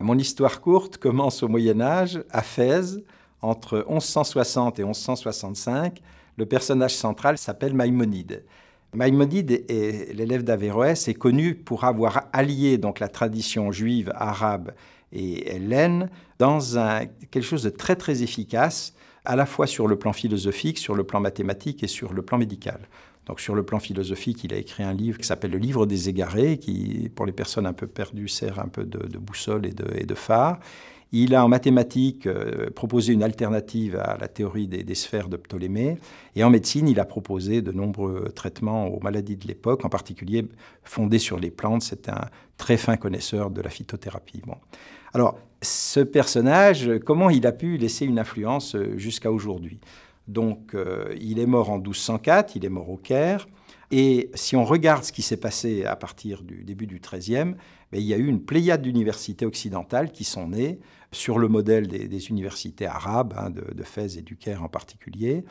Mon histoire courte commence au Moyen-Âge, à Fès, entre 1160 et 1165. Le personnage central s'appelle Maïmonide. Maïmonide est l'élève d'Averroès, est connu pour avoir allié donc la tradition juive, arabe et hellène dans quelque chose de très très efficace, à la fois sur le plan philosophique, sur le plan mathématique et sur le plan médical. Donc sur le plan philosophique, il a écrit un livre qui s'appelle Le Livre des Égarés, qui, pour les personnes un peu perdues, sert un peu de boussole et de phare. Il a en mathématiques proposé une alternative à la théorie des sphères de Ptolémée. Et en médecine, il a proposé de nombreux traitements aux maladies de l'époque, en particulier fondés sur les plantes. C'était un très fin connaisseur de la phytothérapie. Bon. Alors, ce personnage, comment il a pu laisser une influence jusqu'à aujourd'hui? Donc, il est mort en 1204, il est mort au Caire. Et si on regarde ce qui s'est passé à partir du début du XIIIe, il y a eu une pléiade d'universités occidentales qui sont nées sur le modèle des universités arabes, de Fès et du Caire en particulier.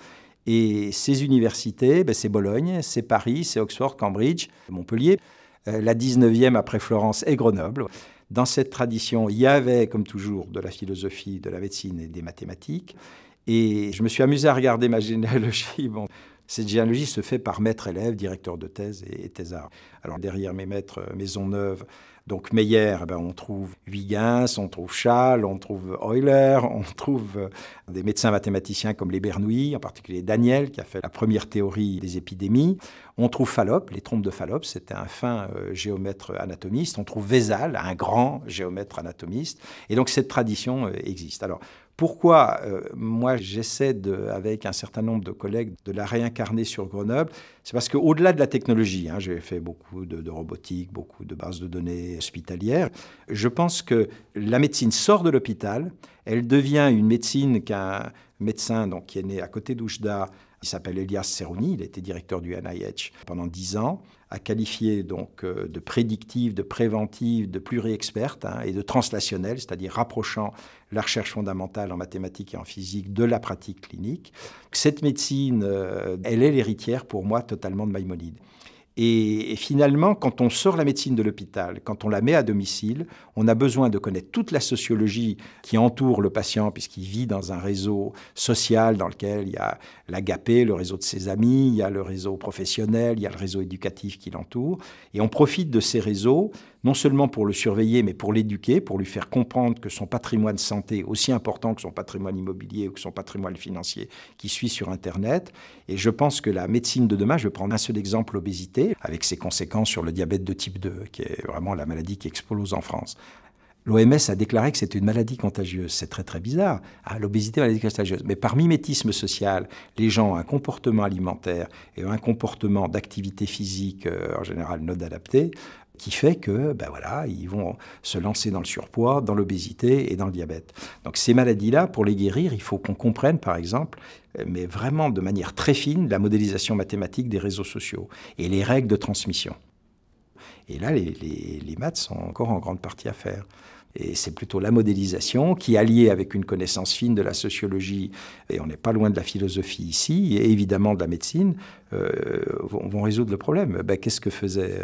Et ces universités, c'est Bologne, c'est Paris, c'est Oxford, Cambridge, Montpellier. La 19e après Florence et Grenoble. Dans cette tradition, il y avait, comme toujours, de la philosophie, de la médecine et des mathématiques. Et je me suis amusé à regarder ma généalogie. Bon, cette généalogie se fait par maître-élève, directeur de thèse et thésard. Alors derrière mes maîtres Maisonneuve, donc Meyer, on trouve Huygens, on trouve Schall, on trouve Euler, on trouve des médecins mathématiciens comme les Bernoulli, en particulier Daniel, qui a fait la première théorie des épidémies. On trouve Fallope, les trompes de Fallope, c'était un fin géomètre anatomiste. On trouve Vézal, un grand géomètre anatomiste. Et donc cette tradition existe. Alors, pourquoi moi j'essaie, avec un certain nombre de collègues, de la réincarner sur Grenoble? C'est parce qu'au-delà de la technologie, j'ai fait beaucoup de robotique, beaucoup de bases de données hospitalières, je pense que la médecine sort de l'hôpital, elle devient une médecine qu'un médecin qui est né à côté d'Oujda, il s'appelle Elias Serouni, il était directeur du NIH pendant 10 ans, a qualifié de prédictive, de préventive, de pluri-experte et de translationnelle, c'est-à-dire rapprochant la recherche fondamentale en mathématiques et en physique de la pratique clinique. Cette médecine, elle est l'héritière pour moi totalement de Maïmonide. Et finalement, quand on sort la médecine de l'hôpital, quand on la met à domicile, on a besoin de connaître toute la sociologie qui entoure le patient, puisqu'il vit dans un réseau social dans lequel il y a l'agapé, le réseau de ses amis, il y a le réseau professionnel, il y a le réseau éducatif qui l'entoure. Et on profite de ces réseaux, non seulement pour le surveiller, mais pour l'éduquer, pour lui faire comprendre que son patrimoine santé, aussi important que son patrimoine immobilier ou que son patrimoine financier, qui suit sur Internet. Et je pense que la médecine de demain, je vais prendre un seul exemple, l'obésité, avec ses conséquences sur le diabète de type 2, qui est vraiment la maladie qui explose en France. L'OMS a déclaré que c'était une maladie contagieuse. C'est très très bizarre. L'obésité, maladie contagieuse. Mais par mimétisme social, les gens ont un comportement alimentaire et un comportement d'activité physique, en général non adapté, qui fait que, ils vont se lancer dans le surpoids, dans l'obésité et dans le diabète. Donc ces maladies-là, pour les guérir, il faut qu'on comprenne, par exemple, mais vraiment de manière très fine, la modélisation mathématique des réseaux sociaux et les règles de transmission. Et là, les maths sont encore en grande partie à faire. Et c'est plutôt la modélisation qui, alliée avec une connaissance fine de la sociologie, et on n'est pas loin de la philosophie ici, et évidemment de la médecine, vont résoudre le problème. Qu'est-ce que faisaient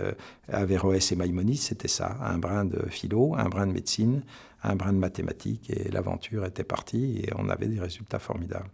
Averroès et Maïmonide? C'était ça, un brin de philo, un brin de médecine, un brin de mathématiques, et l'aventure était partie, et on avait des résultats formidables.